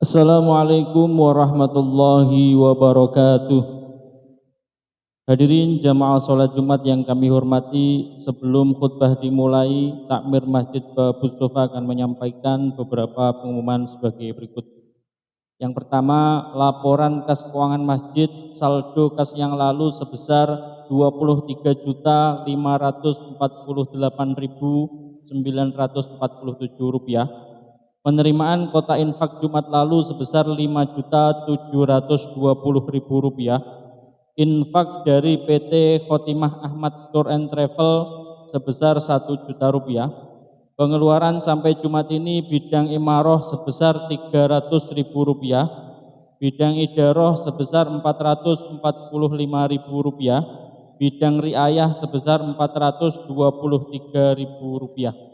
Assalamualaikum warahmatullahi wabarakatuh. Hadirin jamaah sholat Jumat yang kami hormati, sebelum khutbah dimulai, takmir Masjid Babus Sofa akan menyampaikan beberapa pengumuman sebagai berikut. Yang pertama, laporan kas keuangan masjid saldo kas yang lalu sebesar Rp23.548.947. Penerimaan kota infak Jumat lalu sebesar Rp5.720.000. Infak dari PT Khotimah Ahmad Tour and Travel sebesar Rp1 juta. Pengeluaran sampai Jumat ini bidang imaroh sebesar Rp300.000, bidang idaroh sebesar Rp445.000, bidang riayah sebesar Rp423.000.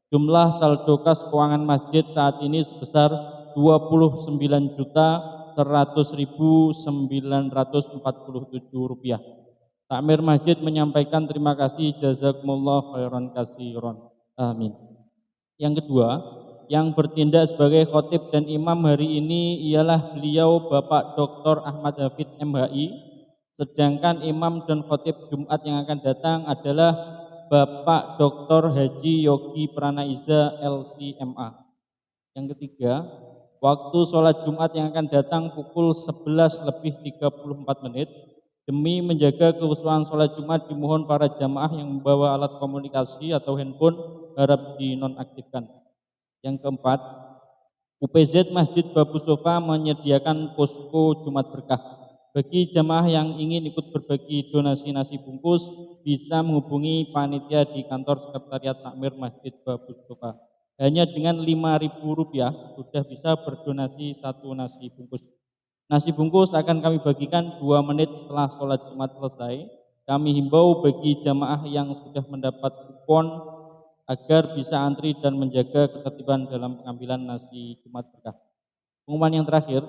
Jumlah saldo kas keuangan masjid saat ini sebesar Rp29.100.947. Takmir masjid menyampaikan terima kasih, jazakumullah khairan katsiran. Amin. Yang kedua, yang bertindak sebagai khotib dan imam hari ini ialah beliau Bapak Dr. Ahmad Hafid MHI, sedangkan imam dan khotib Jumat yang akan datang adalah Bapak Dr. Haji Yogi Pranaiza LCMA. Yang ketiga, waktu sholat Jumat yang akan datang pukul 11:34. Demi menjaga kekhusyuan sholat Jumat, dimohon para jamaah yang membawa alat komunikasi atau handphone harap dinonaktifkan. Yang keempat, UPZ Masjid Babus Sofa menyediakan posko Jumat berkah. Bagi jamaah yang ingin ikut berbagi donasi nasi bungkus, bisa menghubungi panitia di kantor sekretariat takmir Masjid Babus Sofa. Hanya dengan Rp5.000 sudah bisa berdonasi satu nasi bungkus. Nasi bungkus akan kami bagikan 2 menit setelah sholat Jumat selesai. Kami himbau bagi jamaah yang sudah mendapat kupon agar bisa antri dan menjaga ketertiban dalam pengambilan nasi Jumat berkah. Pengumuman yang terakhir,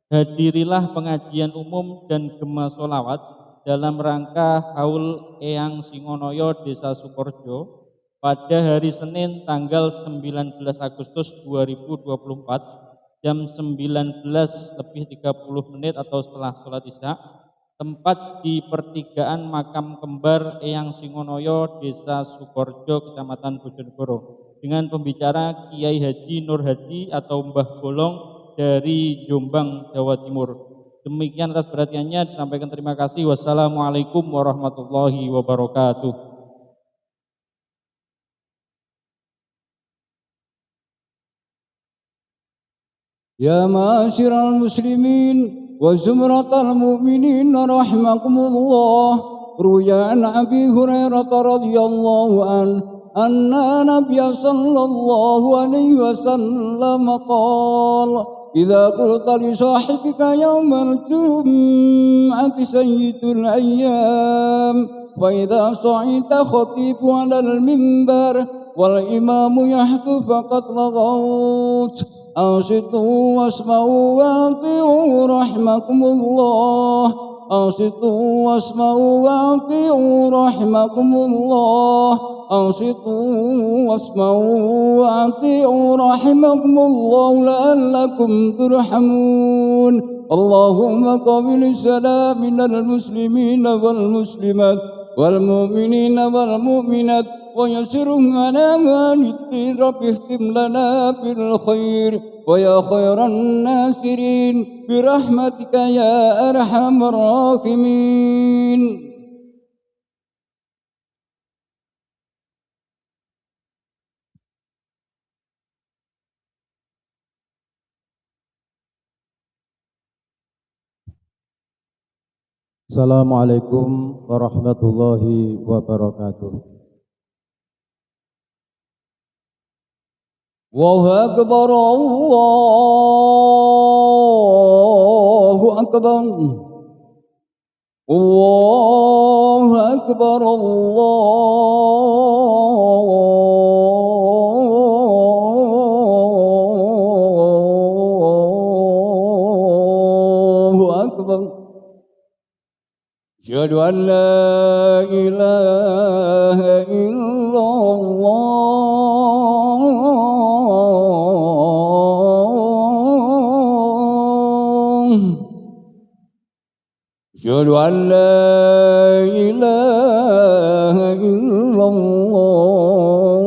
hadirilah pengajian umum dan gema sholawat dalam rangka Haul Eyang Singonoyo Desa Sukorjo pada hari Senin tanggal 19 Agustus 2024 jam 19:30 atau setelah sholat isya. Tempat di pertigaan makam kembar Eyang Singonoyo Desa Sukorjo Kecamatan Bojonegoro, dengan pembicara Kiai Haji Nur Hadi atau Mbah Bolong dari Jombang, Jawa Timur. Demikian atas perhatiannya, disampaikan terima kasih. Wassalamualaikum warahmatullahi wabarakatuh. يا معاشر المسلمين وزمرة المؤمنين رحمكم الله. روي عن أبي هريرة رضي الله عنه أن النبي صلى الله عليه وسلم قال: إذا قلت لصاحبك يوم الجمعة سيد الأيام، فإذا صعدت خطيب على المنبر والإمام يحكي فقد لغوت. أنصتوا واسمعوا وأطيعوا رحمكم الله. أنصتوا واسمعوا وأطيعوا رحمكم الله. أنصتوا واسمعوا وأطيعوا رحمكم الله لعلكم ترحمون. اللهم قبل السلام من المسلمين والمسلمات والمؤمنين والمؤمنات ويسرهم على ما ندين. رب اختم لنا بالخير ويا خير الناصرين برحمتك يا أرحم الراحمين. Assalamualaikum warahmatullahi wabarakatuh. Allahu Akbar, Allahu Akbar, Allahu Akbar, Allahu Akbar. Asyhadu an la ilaha illallah أشهد أن لا إله إلا الله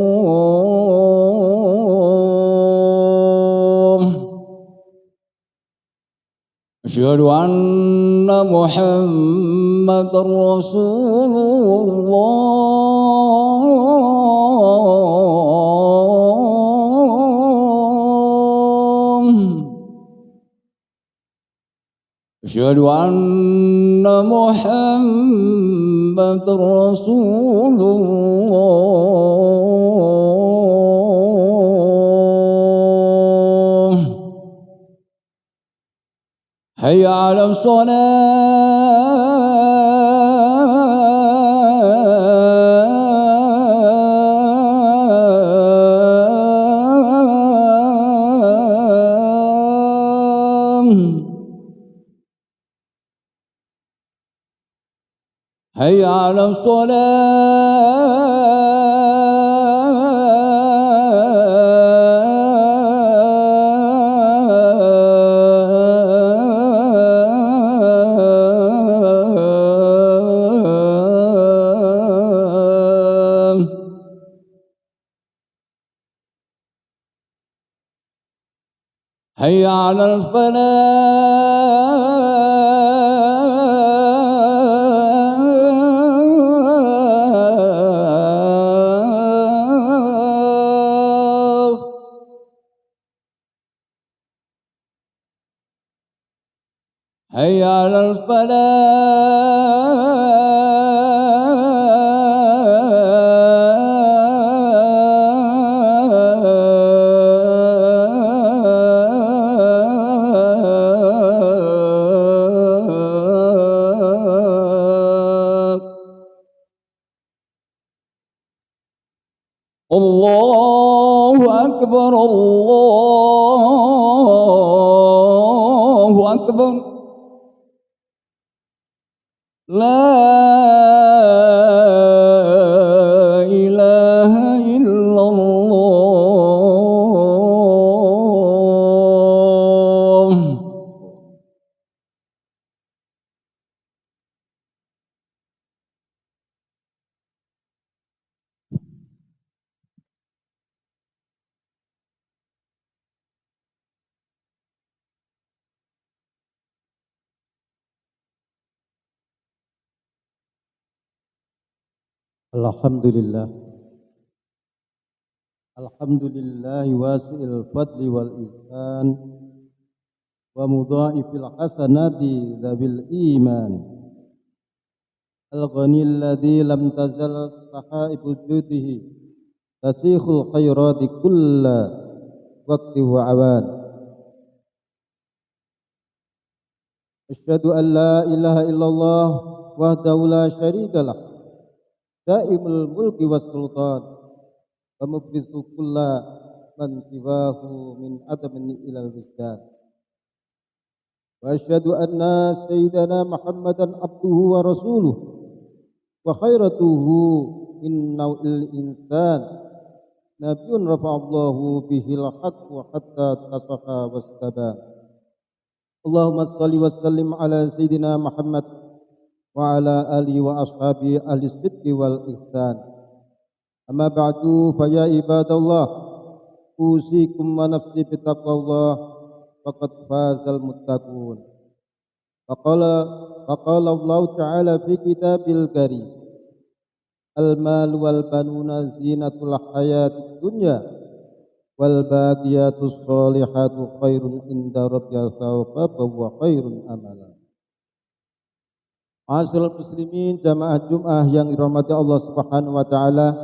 أشهد أن محمدا رسول الله أشهد أن محمدا رسول الله حي على الصلاة حي على الصلاة حي على الفلاح حي على الفلاح الله أكبر الله أكبر لا إله إلا الله Alhamdulillah. Alhamdulillah wasi'il fadli wal ihsan wa mudha'ifil hasanati dzabil iman. Al-ghani alladzi lam tazal sahaibu judihi tasikhul khairati kulla waqti wa awan. Asyhadu an la ilaha illallah wahdahu la syarikalah daimul mulki was sultan wa mubrizu kulla man siwahu min adamin ilal wisdan wa asyhadu anna sayyidana Muhammadan abduhu wa rasuluh wa khairatuhu min naw'il insan nabiyyun rafa'allahu bihil haqq hatta tasafa wastaba. Allahumma salli wa sallim ala sayyidina Muhammad wa ala alihi wa ashabi ahli sidqi wal ihsan. Amma ba'du fa ya ibadallah usikum wa nafsi bittaqwallah faqad fazal muttaqun. Faqala Allah ta'ala fi kitabil karim al-mal wal banuna zinatul hayatid dunya wal baqiyatus solihatu khairun inda rabbika thawaban wa khairun amala. Ma'asyiral muslimin jamaah Jumat yang dirahmati Allah Subhanahu wa taala,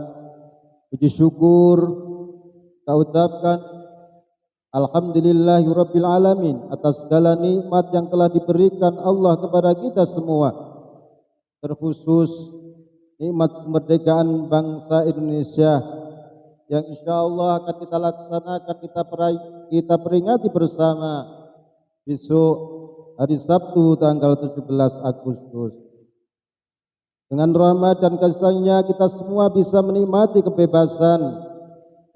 puji syukur kita ucapkan alhamdulillahirabbil alamin atas segala nikmat yang telah diberikan Allah kepada kita semua, terkhusus nikmat kemerdekaan bangsa Indonesia yang insyaallah akan kita laksanakan, kita peringati bersama besok hari Sabtu tanggal 17 Agustus. Dengan rahmat dan kasih-Nya kita semua bisa menikmati kebebasan,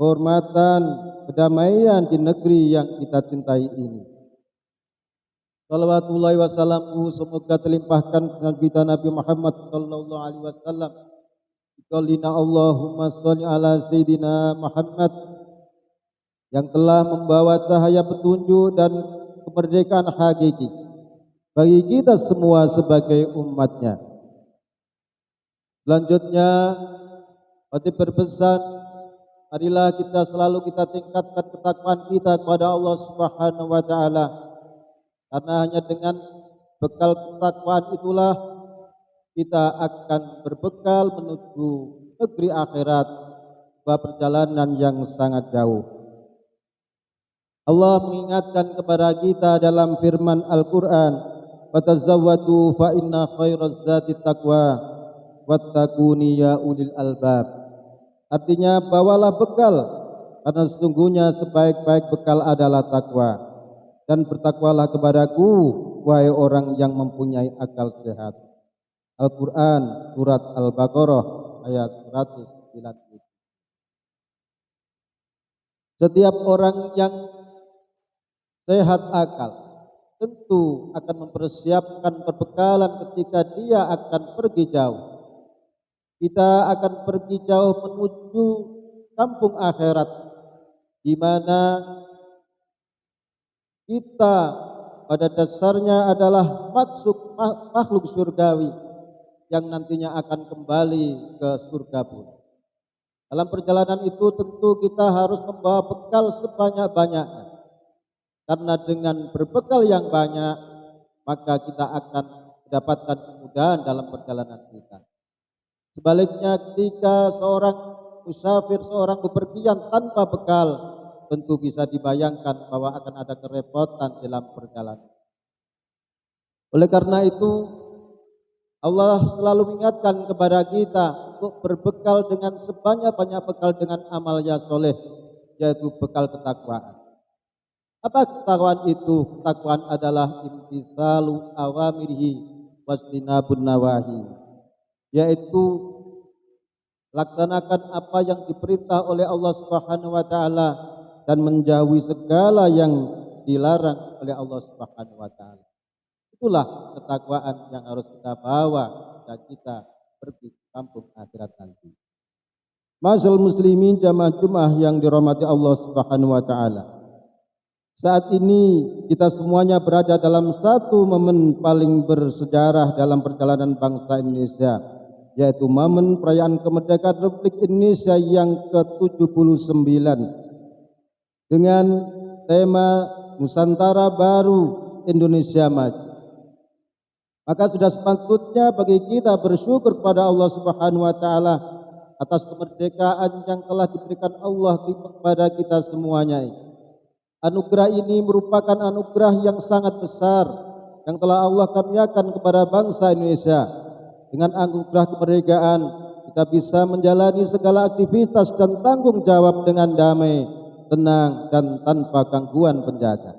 kehormatan, kedamaian di negeri yang kita cintai ini. Salawatullahi wassalamu semoga terlimpahkan dengan kita Nabi Muhammad sallallahu alaihi wasallam. Qolina Allahumma sholli ala Sayyidina Muhammad yang telah membawa cahaya petunjuk dan kemerdekaan hakiki bagi kita semua sebagai umatnya. Selanjutnya, khotib berpesan, marilah kita selalu tingkatkan ketakwaan kita kepada Allah Subhanahu wa taala. Karena hanya dengan bekal ketakwaan itulah kita akan berbekal menuju negeri akhirat, sebuah perjalanan yang sangat jauh. Allah mengingatkan kepada kita dalam firman Al-Quran, "Fatazawwadu fa inna khairaz zati taqwa wattaquni ya ulil albab." Artinya, bawalah bekal karena sesungguhnya sebaik-baik bekal adalah takwa, dan bertakwalah kepadaku wahai orang yang mempunyai akal sehat. Al-Quran surat Al-Baqarah ayat 190. Setiap orang yang sehat akal tentu akan mempersiapkan perbekalan ketika dia akan pergi jauh. Kita akan pergi jauh menuju kampung akhirat, di mana kita pada dasarnya adalah makhluk surgawi yang nantinya akan kembali ke surga pun. Dalam perjalanan itu tentu kita harus membawa bekal sebanyak-banyaknya. Karena dengan berbekal yang banyak, maka kita akan mendapatkan kemudahan dalam perjalanan kita. Sebaliknya ketika seorang musafir, seorang bepergian tanpa bekal, tentu bisa dibayangkan bahwa akan ada kerepotan dalam perjalanan. Oleh karena itu, Allah selalu mengingatkan kepada kita untuk berbekal dengan sebanyak-banyak bekal dengan amal yang soleh, yaitu bekal ketakwaan. Apa ketakwaan itu? Ketakwaan adalah imtisalu awamirihi wastinabun nawahi, yaitu laksanakan apa yang diperintah oleh Allah Subhanahu wa taala dan menjauhi segala yang dilarang oleh Allah Subhanahu wa taala. Itulah ketakwaan yang harus kita bawa dan kita pergi ke kampung akhirat nanti. Ma'asyiral muslimin jamaah Jumat yang dirahmati Allah Subhanahu wa taala. Saat ini kita semuanya berada dalam satu momen paling bersejarah dalam perjalanan bangsa Indonesia, yaitu momen perayaan kemerdekaan Republik Indonesia yang ke-79 dengan tema Nusantara Baru Indonesia Maju. Maka sudah sepatutnya bagi kita bersyukur kepada Allah Subhanahu wa taala atas kemerdekaan yang telah diberikan Allah kepada kita semuanya. Anugerah ini merupakan anugerah yang sangat besar yang telah Allah karuniakan kepada bangsa Indonesia. Dengan anugerah kemerdekaan kita bisa menjalani segala aktivitas dan tanggung jawab dengan damai, tenang dan tanpa gangguan penjaga.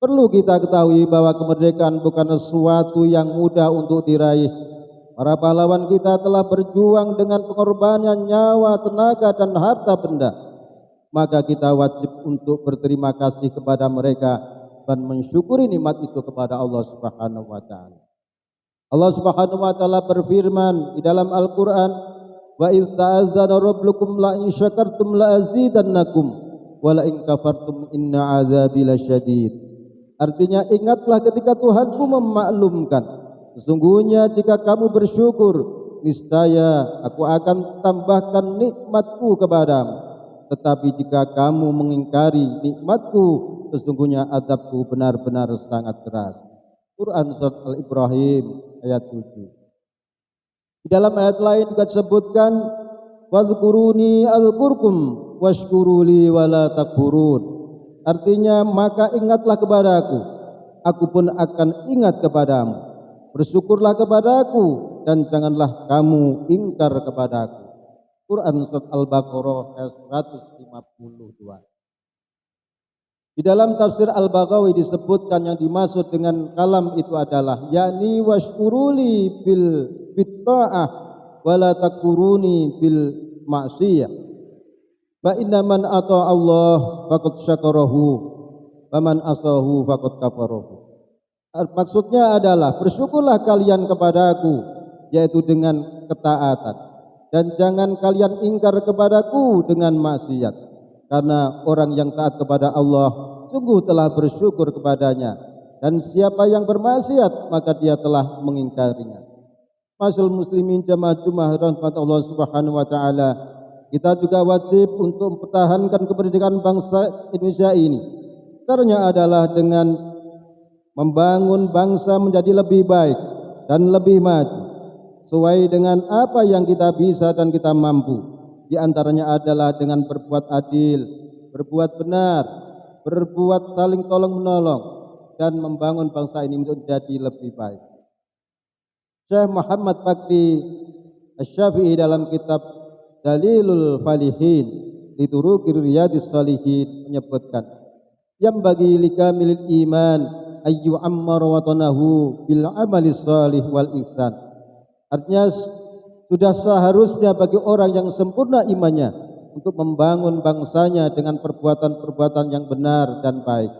Perlu kita ketahui bahwa kemerdekaan bukan sesuatu yang mudah untuk diraih. Para pahlawan kita telah berjuang dengan pengorbanan nyawa, tenaga dan harta benda. Maka kita wajib untuk berterima kasih kepada mereka dan mensyukuri nikmat itu kepada Allah Subhanahu wa taala. Allah Subhanahu wa taala berfirman di dalam Al-Qur'an, "Wa idz ta'azzana rabbukum la in syakartum la azidannakum wa la in kafartum inna 'adzabi lasyadid." Artinya, ingatlah ketika Tuhanku memaklumkan, sesungguhnya jika kamu bersyukur, niscaya aku akan tambahkan nikmatku kepadamu. Tetapi jika kamu mengingkari nikmatku, sesungguhnya azabku benar-benar sangat keras. Quran surat Al-Ibrahim ayat 7. Di dalam ayat lain juga disebutkan, "Wadhkuruni adzkurkum washkuruli wala takfurun." Artinya, maka ingatlah kepadaku, aku pun akan ingat kepadamu. Bersyukurlah kepadaku dan janganlah kamu ingkar kepadaku. Quran surat Al-Baqarah ayat 152. Di dalam tafsir Al-Baghawi disebutkan yang dimaksud dengan kalam itu adalah yakni washkuruli bil bitta'ah wala takfuruni bil ma'siyah. Fa inna man ata Allah faqad syakarahu wa man asahu faqad kafarahu. Maksudnya adalah bersyukurlah kalian kepadaku, yaitu dengan ketaatan, dan jangan kalian ingkar kepadaku dengan maksiat, karena orang yang taat kepada Allah sungguh telah bersyukur kepadanya, dan siapa yang bermaksiat maka dia telah mengingkarinya. Masyaallah muslimin jamaah Jumat rahmat Allah Subhanahu wa taala, kita juga wajib untuk mempertahankan kemerdekaan bangsa Indonesia ini. Caranya adalah dengan membangun bangsa menjadi lebih baik dan lebih maju sesuai dengan apa yang kita bisa dan kita mampu. Di antaranya adalah dengan berbuat adil, berbuat benar, berbuat saling tolong menolong, dan membangun bangsa ini menjadi lebih baik. Syekh Muhammad Bakri Asy-Syafi'i dalam kitab Dalilul Falihin di Turuqir Riyadhis Shalihin menyebutkan, yang bagi likamil iman ayyu ammar watanahu bil amali shalih wal ihsan. Artinya sudah seharusnya bagi orang yang sempurna imannya untuk membangun bangsanya dengan perbuatan-perbuatan yang benar dan baik.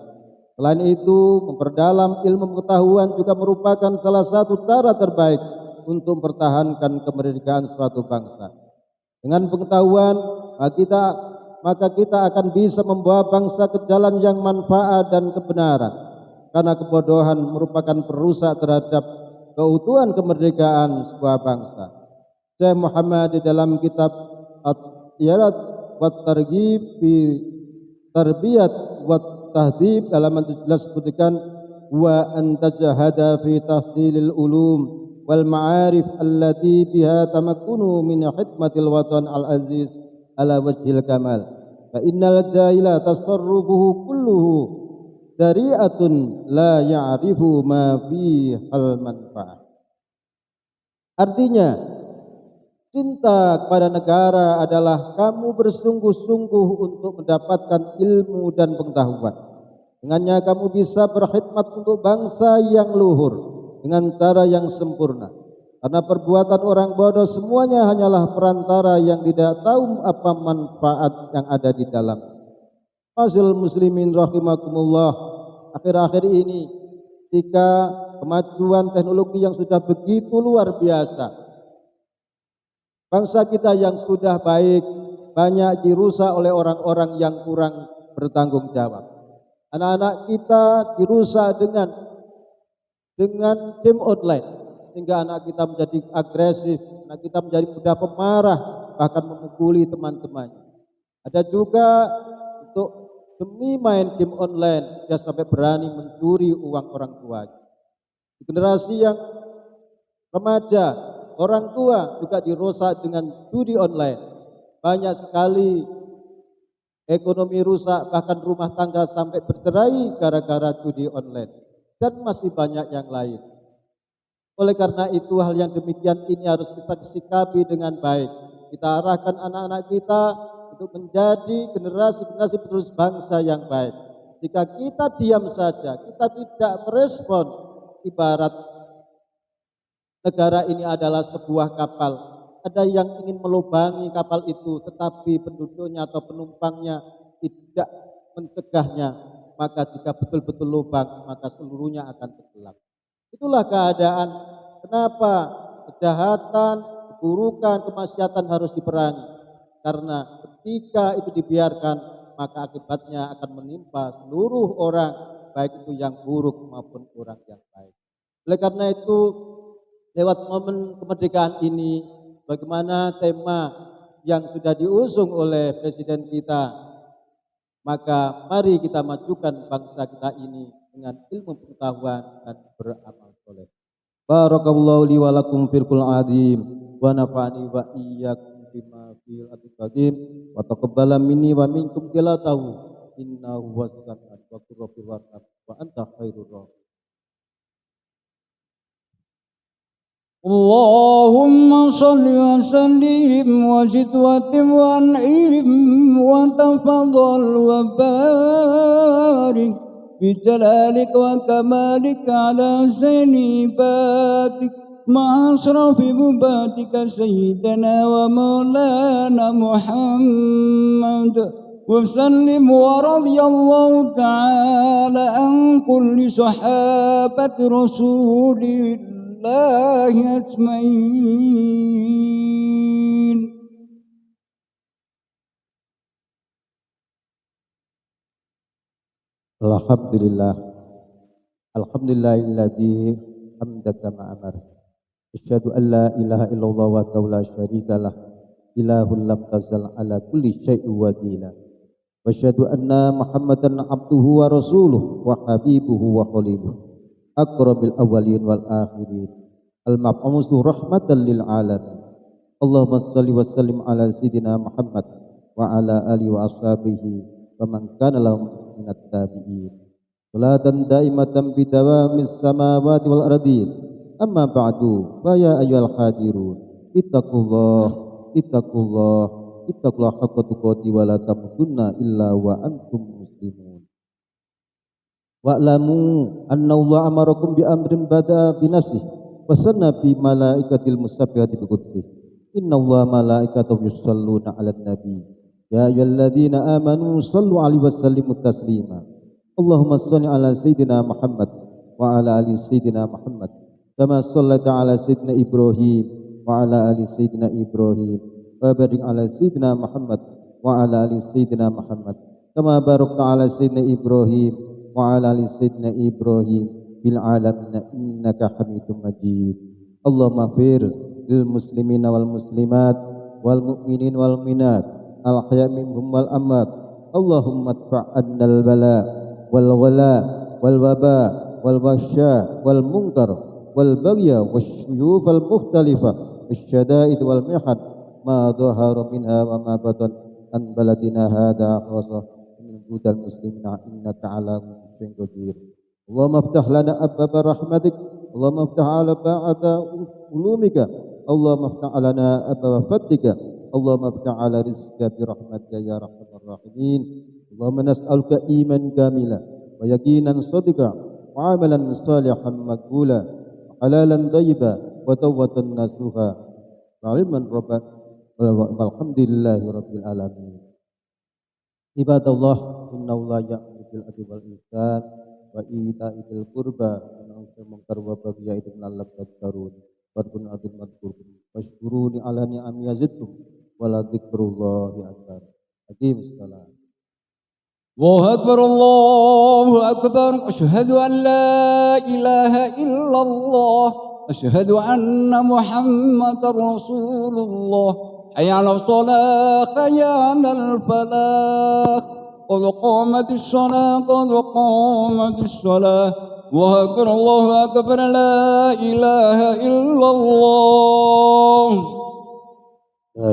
Selain itu, memperdalam ilmu pengetahuan juga merupakan salah satu cara terbaik untuk mempertahankan kemerdekaan suatu bangsa. Dengan pengetahuan, maka kita akan bisa membawa bangsa ke jalan yang manfaat dan kebenaran. Karena kebodohan merupakan perusak terhadap keutuhan kemerdekaan sebuah bangsa. Syekh Muhammad di dalam kitab At-Tiyarat wa Targhib fi Tarbiyat wa Tahdhib halaman 17 sebutkan, wa antajahada fi tahsilil ulum wal ma'arif allati biha tamakkunu min khidmatil watan al aziz ala wajhil kamal, fa innal jahila tasarrufuhu kulluhu dari'atun la ya'rifu ma fi hal manfaah. Artinya, cinta kepada negara adalah kamu bersungguh-sungguh untuk mendapatkan ilmu dan pengetahuan. Dengannya kamu bisa berkhidmat untuk bangsa yang luhur dengan cara yang sempurna. Karena perbuatan orang bodoh semuanya hanyalah perantara yang tidak tahu apa manfaat yang ada di dalam. Masyaallah muslimin rahimakumullah, akhir-akhir ini ketika kemajuan teknologi yang sudah begitu luar biasa, bangsa kita yang sudah baik banyak dirusak oleh orang-orang yang kurang bertanggung jawab. Anak-anak kita dirusak dengan game online, sehingga anak kita menjadi agresif, anak kita menjadi mudah pemarah, bahkan memukuli teman-temannya. Ada juga untuk demi main game online dia sampai berani mencuri uang orang tuanya. Generasi yang remaja, orang tua juga dirusak dengan judi online. Banyak sekali ekonomi rusak, bahkan rumah tangga sampai bercerai gara-gara judi online, dan masih banyak yang lain. Oleh karena itu, hal yang demikian ini harus kita sikapi dengan baik. Kita arahkan anak-anak kita untuk menjadi generasi-generasi penerus bangsa yang baik. Jika kita diam saja, kita tidak merespon, ibarat negara ini adalah sebuah kapal. Ada yang ingin melubangi kapal itu, tetapi penduduknya atau penumpangnya tidak mencegahnya, maka jika betul-betul lubang, maka seluruhnya akan tenggelam. Itulah keadaan kenapa kejahatan, keburukan, kemaksiatan harus diperangi. Karena ketika itu dibiarkan, maka akibatnya akan menimpa seluruh orang, baik itu yang buruk maupun orang yang baik. Oleh karena itu, lewat momen kemerdekaan ini, bagaimana tema yang sudah diusung oleh Presiden kita, maka mari kita majukan bangsa kita ini dengan ilmu pengetahuan dan beramal soleh. Barakallahu li wa lakum fil Qur'anil azim wa nafa'ani wa iyyakum bima fil qadim wa taqabbala minni wa minkum tilatahu innahu was-sami'ul basir wa anta khairur rahimin. Allahumma salli wa sallim wa zid wa tim wa an'im wa tafadhal wa barik bijalalik wa kamalik ala zaini batik ma asrafi mubatika sayyidina wa maulana Muhammad وسلم ورضي الله تعالى عن كل صحابة رسول الله أجمعين. Alhamdulillah. Alhamdulillahilladzi hamdaka ma'amar. Asyhadu an la ilaha illallah wa la syarikalah. Ilahul lam tazal ala kulli syai'in wakila. Wa asyhadu anna Muhammadan abduhu wa rasuluh wa habibuhu wa khaliluh. Akramil awwalin wal akhirin. Al-mab'usu rahmatan lil alamin. Allahumma shalli wa sallim ala sayyidina Muhammad wa ala alihi wa ashabihi wa man kana lahum minat tabi'in. Salatan daimatan bidawamis samawati wal ardin. Amma ba'du, fa ya ayyuhal hadirun, ittaqullah haqqa tuqati wa la tamutunna illa wa antum muslimun. Wa'lamu anna Allah amarakum bi amrin bada bi nafsihi wa sanna bi malaikatil musabbihati bi qudsihi. Inna Allah malaikatahu yusalluna 'alan nabi. Ya ayyuhalladzina amanu sallu 'alaihi wa sallimu taslima. Allahumma shalli 'ala sayyidina Muhammad wa 'ala ali sayyidina Muhammad kama shallaita 'ala sayyidina Ibrahim wa 'ala ali sayyidina Ibrahim wa barik 'ala sayyidina Muhammad wa 'ala ali sayyidina Muhammad kama barakta 'ala sayyidina Ibrahim wa 'ala ali sayyidina Ibrahim fil 'alamin innaka Hamidum Majid. Allahumma ighfir lil muslimina wal muslimat wal mu'minin wal mu'minat al-ahya' minhum wal amwat. Allahumma adfa' al bala wal ghala wal waba wal wahsya wal munkar wal baghya wasyuyuf al mukhtalifa wasyada'id wal mihad ma dhahara minha wa ma batan an baladina hadha khassa min budal muslimina innaka ala kulli syai'in qadir. Allahumma iftah lana abwaaba rahmatik. Allahumma iftah ala ba'da ulumika. Allahumma iftah lana abwaaba fadlika. Allahumma iftah ala rizqika bi rahmatika ya arhamar rahimin. Allahumma nas'aluka iman kamila wa yaqinan shadiqa wa amalan salihan maqbula wa halalan thayyiba wa tawbatan nasuha wa ilman rabban walhamdulillahi rabbil alamin. Ibadallah, inna Allah ya'muru bil adli wal ihsan wa ita'i dzil qurba wa yanha 'anil munkar wa baghi ya'idukum la'allakum tadhakkarun. Fadhkuruni adzim madhkurun washkuruni ala ni'ami yazidkum wa la dzikrullahi akbar. Aqim salat. الله أكبر الله أكبر أشهد أن لا إله إلا الله أشهد أن محمد رسول الله حي على الصلاة حي على الفلاح قد قامت الصلاة قد قامت الصلاة الله أكبر لا إله إلا الله.